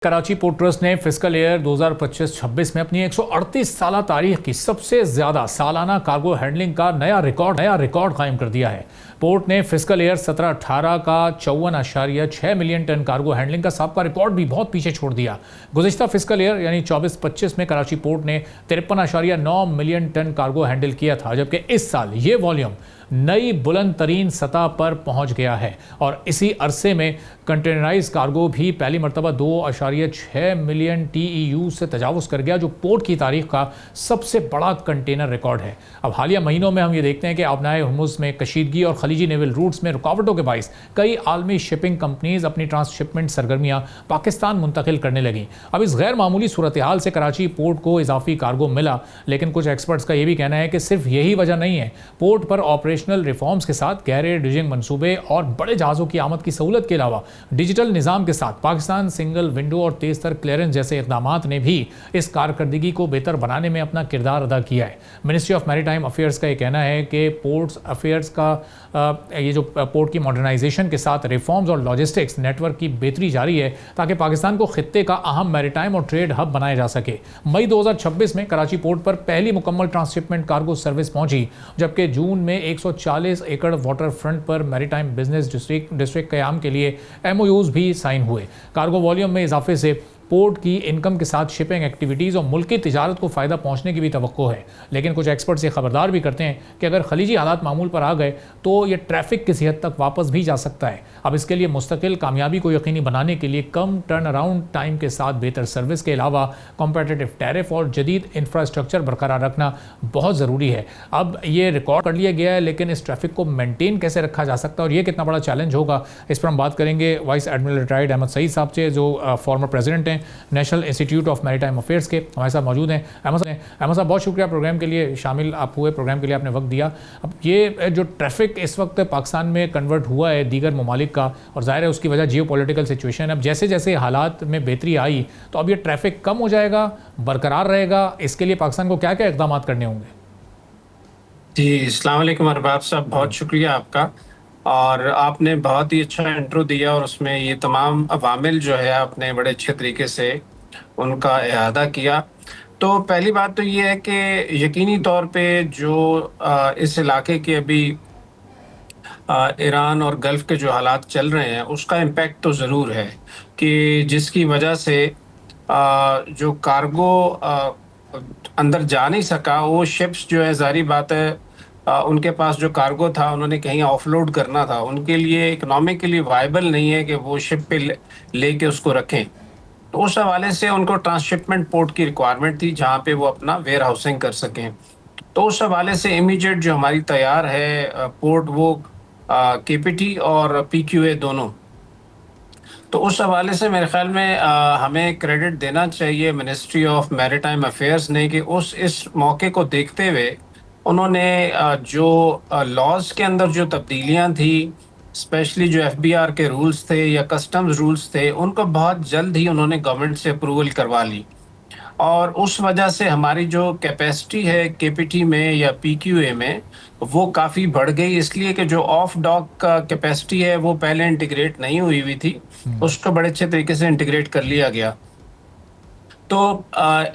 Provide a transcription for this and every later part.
Karachi port trust ने fiscal year 2025-26 में अपनी 138 साला तारीख की सबसे ज्यादा सालाना कार्गो हैंडलिंग का नया रिकॉर्ड कायम कर दिया है। पोर्ट ने फिस्कल ईयर 17-18 का 54.6 मिलियन टन कार्गो हैंडलिंग का साबका रिकॉर्ड भी बहुत पीछे छोड़ दिया। गुज़िश्ता फिस्कल ईयर यानी 24-25 में कराची पोर्ट ने 53.9 मिलियन टन कार्गो हैंडल किया था, जबकि इस साल ये वॉल्यूम नई बुलंद तरीन सतह पर पहुंच गया है और इसी अरसे में कंटेनराइज कार्गो भी पहली मरतबा 2.6 मिलियन TEU से तजावुज़ कर गया, जो पोर्ट की तारीख का सबसे बड़ा कंटेनर रिकॉर्ड है। अब हालिया महीनों में हम ये देखते हैं कि आबनाए हुर्मुज़ में कशीदगी और खलीजी नेवल रूट्स में रुकावटों के बाइस कई आलमी शिपिंग कंपनीज अपनी ट्रांसशिपमेंट सरगर्मियाँ पाकिस्तान मुंतकिल करने लगीं। अब इस गैर मामूली सूरत हाल से कराची पोर्ट को इजाफी कार्गो मिला, लेकिन कुछ एक्सपर्ट्स का यह भी कहना है कि सिर्फ यही वजह नहीं है। पोर्ट पर ऑपरेशनल रिफॉर्म्स के साथ गहरे ड्रिजिंग मंसूबे और बड़े जहाज़ों की आमद की सहूलत के अलावा डिजिटल निज़ाम के साथ पाकिस्तान सिंगल विंडो और तेज़ तर क्लियरेंस जैसे इक़दामात ने भी इस कारकर्दगी को बेहतर बनाने में अपना किरदार अदा किया है। मिनिस्ट्री ऑफ मैरीटाइम अफेयर्स का ये कहना है कि पोर्ट्स अफेयर्स का ये जो पोर्ट की मॉडर्नाइजेशन के साथ रिफॉर्म्स और लॉजिस्टिक्स नेटवर्क की बेहतरी जारी है ताकि पाकिस्तान को खित्ते का अहम मैरीटाइम और ट्रेड हब बनाया जा सके। मई 2026 में कराची पोर्ट पर पहली मुकम्मल ट्रांसशिपमेंट कार्गो सर्विस पहुंची, जबकि जून में 140 एकड़ वाटर फ्रंट पर मैरीटाइम बिजनेस डिस्ट्रिक्ट क़याम के लिए MOUs भी साइन हुए। कार्गो वॉल्यूम में इजाफे से पोर्ट की इनकम के साथ शिपिंग एक्टिविटीज़ और मुल्की तिजारत को फ़ायदा पहुंचने की भी तवक्को है, लेकिन कुछ एक्सपर्ट्स ये खबरदार भी करते हैं कि अगर खलीजी हालात मामूल पर आ गए तो ये ट्रैफिक किसी हद तक वापस भी जा सकता है। अब इसके लिए मुस्तकिल कामयाबी को यकीनी बनाने के लिए कम टर्न अराउंड टाइम के साथ बेहतर सर्विस के अलावा कॉम्पिटिटिव टैरिफ और जदीद इंफ्रास्ट्रक्चर बरकरार रखना बहुत ज़रूरी है। अब ये रिकॉर्ड कर लिया गया है, लेकिन इस ट्रैफिक को मेनटेन कैसे रखा जा सकता है और ये कितना बड़ा चैलेंज होगा, इस पर हम बात करेंगे vice admiral retired Ahmed Saeed sahab से, जो फॉर्मर प्रेसिडेंट हैं national institute of maritime affairs के। हमारे साथ मौजूद हैं अहमद साहब। बहुत शुक्रिया प्रोग्राम के लिए शामिल आप हुए, प्रोग्राम के लिए आपने वक्त दिया। अब ये जो ट्रैफिक इस वक्त पाकिस्तान में कन्वर्ट हुआ है दीगर ममालिक का, और जाहिर है उसकी वजह जियो पॉलिटिकल सिचुएशन है। अब जैसे जैसे हालात में बेहतरी आई तो अब ये ट्रैफिक कम हो जाएगा, बरकरार रहेगा, इसके लिए पाकिस्तान को क्या क्या इकदाम करने होंगे? जी, अस्सलाम वालेकुम अरबाब साहब, बहुत शुक्रिया आपका। और आपने बहुत ही अच्छा इंट्रो दिया और उसमें ये तमाम अवामिल जो है आपने बड़े अच्छे तरीके से उनका इहादा किया। तो पहली बात तो ये है कि यकीनी तौर पे जो इस इलाके के अभी ईरान और गल्फ़ के जो हालात चल रहे हैं उसका इम्पैक्ट तो ज़रूर है कि जिसकी वजह से जो कार्गो अंदर जा नहीं सका, वो शिप्स जो है ज़ाहिर बात है उनके पास जो कार्गो था उन्होंने कहीं ऑफलोड करना था, उनके लिए इकोनॉमिकली वायबल नहीं है कि वो शिप पे लेके उसको रखें। तो उस हवाले से उनको ट्रांसशिपमेंट पोर्ट की रिक्वायरमेंट थी जहाँ पे वो अपना वेयर हाउसिंग कर सकें। तो उस हवाले से इमीडिएट जो हमारी तैयार है पोर्ट, वो KPT और PQA दोनों। तो उस हवाले से मेरे ख्याल में हमें क्रेडिट देना चाहिए मिनिस्ट्री ऑफ मैरीटाइम अफेयर्स ने कि इस मौके को देखते हुए उन्होंने जो लॉज के अंदर जो तब्दीलियां थी, स्पेशली जो FBR के रूल्स थे या कस्टम्स रूल्स थे, उनको बहुत जल्द ही उन्होंने गवर्नमेंट से अप्रूवल करवा ली। और उस वजह से हमारी जो कैपेसिटी है KPT में या PQA में वो काफ़ी बढ़ गई, इसलिए कि जो ऑफ डॉक का कैपेसिटी है वो पहले इंटीग्रेट नहीं हुई थी, उसको बड़े अच्छे तरीके से इंटीग्रेट कर लिया गया। तो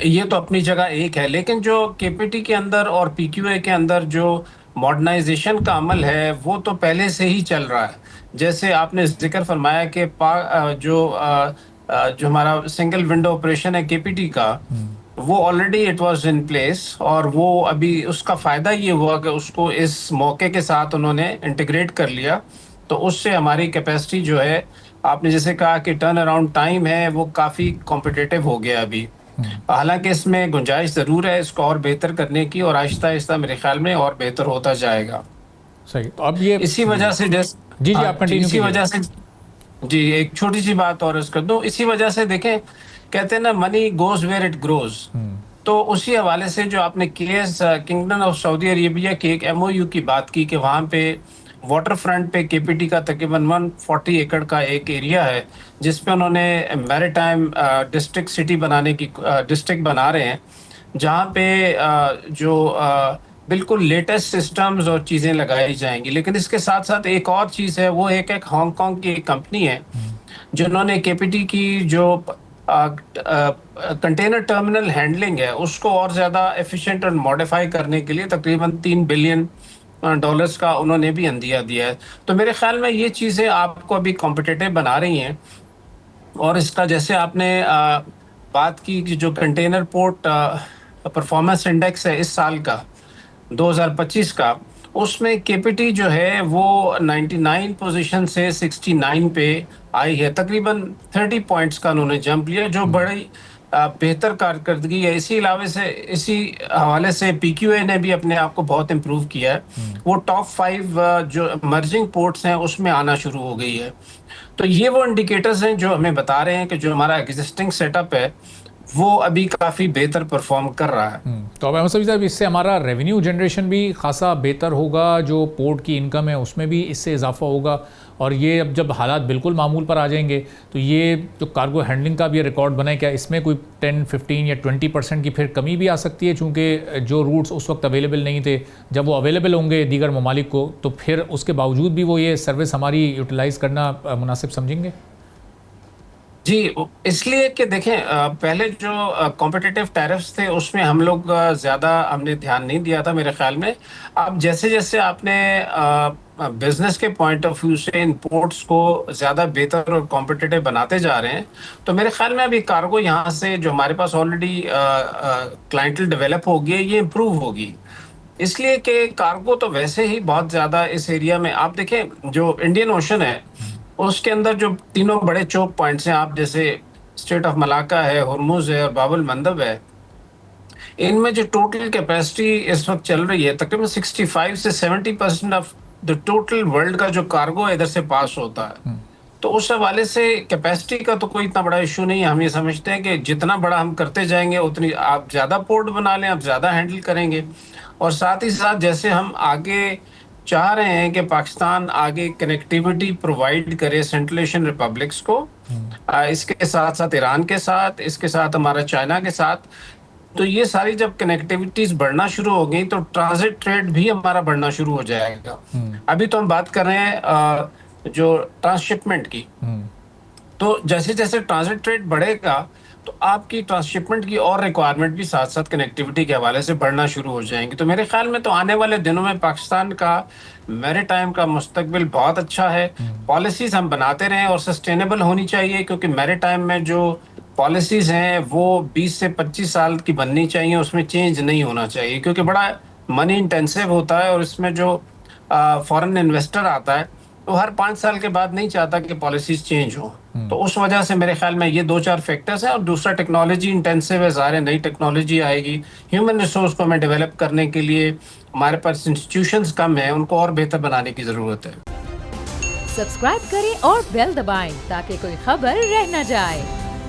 ये तो अपनी जगह एक है, लेकिन जो KPT के अंदर और PQA के अंदर जो मॉडर्नाइजेशन का अमल है वो तो पहले से ही चल रहा है। जैसे आपने जिक्र फरमाया कि जो हमारा सिंगल विंडो ऑपरेशन है KPT का, वो already it was in place, और वो अभी उसका फ़ायदा ये हुआ कि उसको इस मौके के साथ उन्होंने इंटीग्रेट कर लिया। तो उससे हमारी कैपेसिटी जो है, आपने जैसे कहा कि टर्न अराउंड टाइम है, वो काफ़ी कॉम्पिटिटिव हो गया अभी। हालांकि इसमें गुंजाइश ज़रूर है इसको और बेहतर करने की, और आहिस्ता आहिस्ता मेरे ख्याल में और बेहतर होता जाएगा। सही। तो अब ये इसी वजह से जी आप कंटिन्यू इसी वजह से जी एक छोटी सी बात और कर दूं, इसी वजह से देखें, कहते हैं ना, money goes where it grows. तो उसी हवाले से जो आपने case kingdom of Saudi Arabia की एक MOU की बात की कि वहाँ पे वाटर फ्रंट पे KPT का तकरीबन 140 एकड़ का एक एरिया है जिसपे उन्होंने मैरीटाइम डिस्ट्रिक्ट सिटी बनाने की डिस्ट्रिक्ट बना रहे हैं, जहाँ पे जो बिल्कुल लेटेस्ट सिस्टम्स और चीज़ें लगाई जाएंगी। लेकिन इसके साथ साथ एक और चीज़ है, वो एक हांगकांग की एक कंपनी है जिन्होंने KPT की जो कंटेनर टर्मिनल हैंडलिंग है उसको और ज़्यादा एफिशिएंट और मॉडिफाई करने के लिए तकरीबन $3 बिलियन डॉलर्स का उन्होंने भी अंदिया दिया है। तो मेरे ख्याल में ये चीज़ें आपको अभी कॉम्पिटिटिव बना रही हैं। और इसका जैसे आपने बात की कि जो कंटेनर पोर्ट परफॉर्मेंस इंडेक्स है इस साल का 2025 का, उसमें केपीटी जो है वो 99 पोजीशन से 69 पे आई है। तकरीबन 30 पॉइंट्स का उन्होंने जंप लिया, जो बड़ी बेहतर कारकर्दगी है। इसी अलावे से इसी हवाले से पीक्यूए ने भी अपने आप को बहुत इम्प्रूव किया है। वो टॉप 5 जो इमर्जिंग पोर्ट्स हैं उसमें आना शुरू हो गई है। तो ये वो इंडिकेटर्स हैं जो हमें बता रहे हैं कि जो हमारा एग्जिस्टिंग सेटअप है वो अभी काफ़ी बेहतर परफॉर्म कर रहा है। तो अब अहमद साहब इससे हमारा रेवेन्यू जनरेशन भी खासा बेहतर होगा, जो पोर्ट की इनकम है उसमें भी इससे इजाफा होगा। और ये अब जब हालात बिल्कुल मामूल पर आ जाएंगे तो ये जो कार्गो हैंडलिंग का भी रिकॉर्ड बना है, क्या इसमें कोई 10, 15 या 20% की फिर कमी भी आ सकती है? चूँकि जो रूट्स उस वक्त अवेलेबल नहीं थे, जब वो अवेलेबल होंगे दीगर ममालिक को, तो फिर उसके बावजूद भी वो ये सर्विस हमारी यूटिलाइज़ करना मुनासिब समझेंगे? जी, इसलिए कि देखें पहले जो कॉम्पिटिटिव टैरिफ्स थे उसमें हम लोग ज़्यादा हमने ध्यान नहीं दिया था मेरे ख्याल में। अब जैसे-जैसे आपने बिज़नेस के पॉइंट ऑफ व्यू से इन पोर्ट्स को ज़्यादा बेहतर और कॉम्पिटिटिव बनाते जा रहे हैं, तो मेरे ख्याल में अभी कार्गो यहाँ से जो हमारे पास ऑलरेडी क्लाइंटल डेवलप हो गई है, ये इम्प्रूव होगी। इसलिए कि कार्गो तो वैसे ही बहुत ज़्यादा इस एरिया में आप देखें जो इंडियन ओशन है उसके अंदर जो तीनों बड़े चोक पॉइंट्स हैं, आप जैसे स्ट्रेट ऑफ मलाका है, हुर्मुज है और बाबुल मंदब है, इनमें जो टोटल कैपेसिटी इस वक्त चल रही है तकरीबन 65 से 70% ऑफ द टोटल वर्ल्ड का जो कार्गो इधर से पास होता है। तो उस हवाले से कैपेसिटी का तो कोई इतना बड़ा इशू नहीं है। हम ये समझते हैं कि जितना बड़ा हम करते जाएंगे उतनी आप ज़्यादा पोर्ट बना लें, आप ज़्यादा हैंडल करेंगे। और साथ ही साथ जैसे हम आगे चाह रहे हैं कि पाकिस्तान आगे कनेक्टिविटी प्रोवाइड करे सेंट्रल एशियन रिपब्लिक्स को, इसके साथ साथ ईरान के साथ, इसके साथ हमारा चाइना के साथ, तो ये सारी जब कनेक्टिविटीज बढ़ना शुरू हो गई तो ट्रांजिट ट्रेड भी हमारा बढ़ना शुरू हो जाएगा। अभी तो हम बात कर रहे हैं जो ट्रांसशिपमेंट की, तो जैसे जैसे ट्रांजिट ट्रेड बढ़ेगा तो आपकी ट्रांसशिपमेंट की और रिक्वायरमेंट भी साथ साथ कनेक्टिविटी के हवाले से बढ़ना शुरू हो जाएंगी। तो मेरे ख्याल में तो आने वाले दिनों में पाकिस्तान का मैरीटाइम का मुस्तकबिल बहुत अच्छा है। पॉलिसीज हम बनाते रहें और सस्टेनेबल होनी चाहिए, क्योंकि मैरीटाइम में जो पॉलिसीज हैं वो 20 से 25 साल की बननी चाहिए, उसमें चेंज नहीं होना चाहिए, क्योंकि बड़ा मनी इंटेंसिव होता है और इसमें जो फॉरेन इन्वेस्टर आता है तो हर 5 साल के बाद नहीं चाहता कि पॉलिसीज चेंज हो। तो उस वजह से मेरे ख्याल में ये 2-4 फैक्टर्स हैं। और दूसरा टेक्नोलॉजी इंटेंसिव है, ज़ाहिर है नई टेक्नोलॉजी आएगी। ह्यूमन रिसोर्स को हमें डेवलप करने के लिए हमारे पास इंस्टीट्यूशंस कम है, उनको और बेहतर बनाने की ज़रूरत है। सब्सक्राइब करें और बेल दबाएं ताकि कोई खबर रह न जाए।